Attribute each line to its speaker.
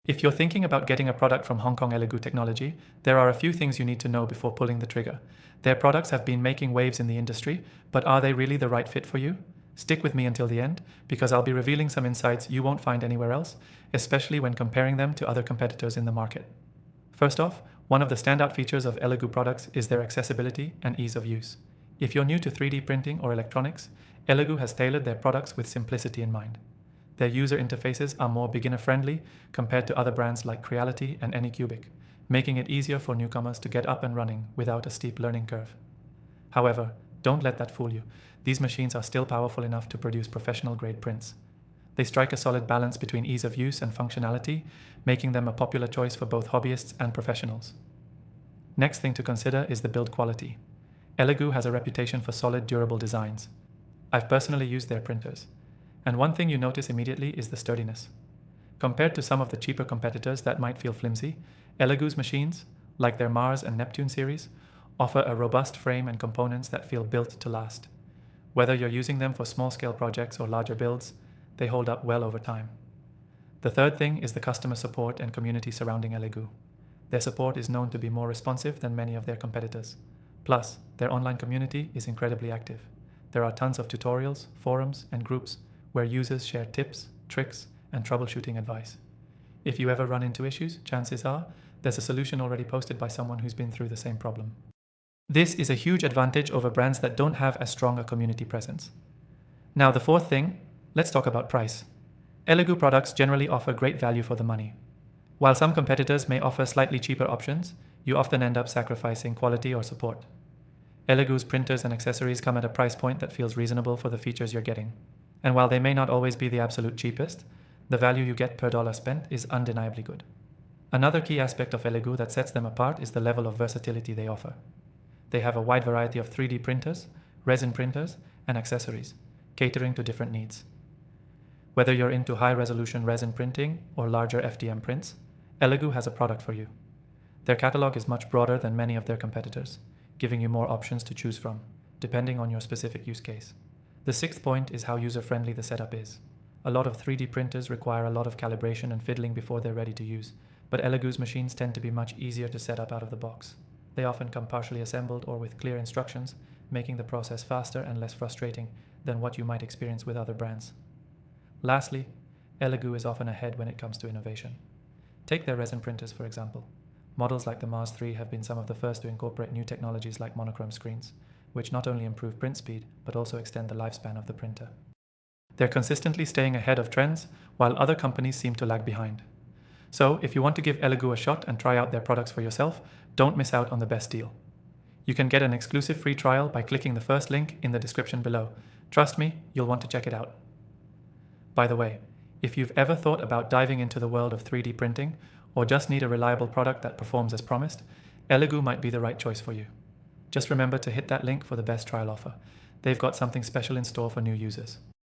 Speaker 1: If you're thinking about getting a product from Hong Kong ELEGOO Technology, there are a few things you need to know before pulling the trigger. Their products have been making waves in the industry, but are they really the right fit for you? Stick with me until the end, because I'll be revealing some insights you won't find anywhere else, especially when comparing them to other competitors in the market. First off, one of the standout features of ELEGOO products is their accessibility and ease of use. If you're new to 3D printing or electronics, ELEGOO has tailored their products with simplicity in mind. Their user interfaces are more beginner-friendly compared to other brands like Creality and Anycubic, making it easier for newcomers to get up and running without a steep learning curve. However, don't let that fool you. These machines are still powerful enough to produce professional-grade prints. They strike a solid balance between ease of use and functionality, making them a popular choice for both hobbyists and professionals. Next thing to consider is the build quality. ELEGOO has a reputation for solid, durable designs. I've personally used their printers, and one thing you notice immediately is the sturdiness. Compared to some of the cheaper competitors that might feel flimsy, ELEGOO's machines, like their Mars and Neptune series, offer a robust frame and components that feel built to last. Whether you're using them for small-scale projects or larger builds, they hold up well over time. The third thing is the customer support and community surrounding ELEGOO. Their support is known to be more responsive than many of their competitors. Plus, their online community is incredibly active. There are tons of tutorials, forums, and groups where users share tips, tricks, and troubleshooting advice. If you ever run into issues, chances are there's a solution already posted by someone who's been through the same problem. This is a huge advantage over brands that don't have as strong a community presence. Now, the fourth thing, let's talk about price. ELEGOO products generally offer great value for the money. While some competitors may offer slightly cheaper options, you often end up sacrificing quality or support. ELEGOO's printers and accessories come at a price point that feels reasonable for the features you're getting. And while they may not always be the absolute cheapest, the value you get per dollar spent is undeniably good. Another key aspect of ELEGOO that sets them apart is the level of versatility they offer. They have a wide variety of 3D printers, resin printers, and accessories, catering to different needs. Whether you're into high-resolution resin printing or larger FDM prints, ELEGOO has a product for you. Their catalog is much broader than many of their competitors, giving you more options to choose from, depending on your specific use case. The sixth point is how user-friendly the setup is. A lot of 3D printers require a lot of calibration and fiddling before they're ready to use, but ELEGOO's machines tend to be much easier to set up out of the box. They often come partially assembled or with clear instructions, making the process faster and less frustrating than what you might experience with other brands. Lastly, ELEGOO is often ahead when it comes to innovation. Take their resin printers, for example. Models like the Mars 3 have been some of the first to incorporate new technologies like monochrome screens, which not only improve print speed, but also extend the lifespan of the printer. They're consistently staying ahead of trends, while other companies seem to lag behind. So, if you want to give ELEGOO a shot and try out their products for yourself, don't miss out on the best deal. You can get an exclusive free trial by clicking the first link in the description below. Trust me, you'll want to check it out. By the way, if you've ever thought about diving into the world of 3D printing, or just need a reliable product that performs as promised, ELEGOO might be the right choice for you. Just remember to hit that link for the best trial offer. They've got something special in store for new users.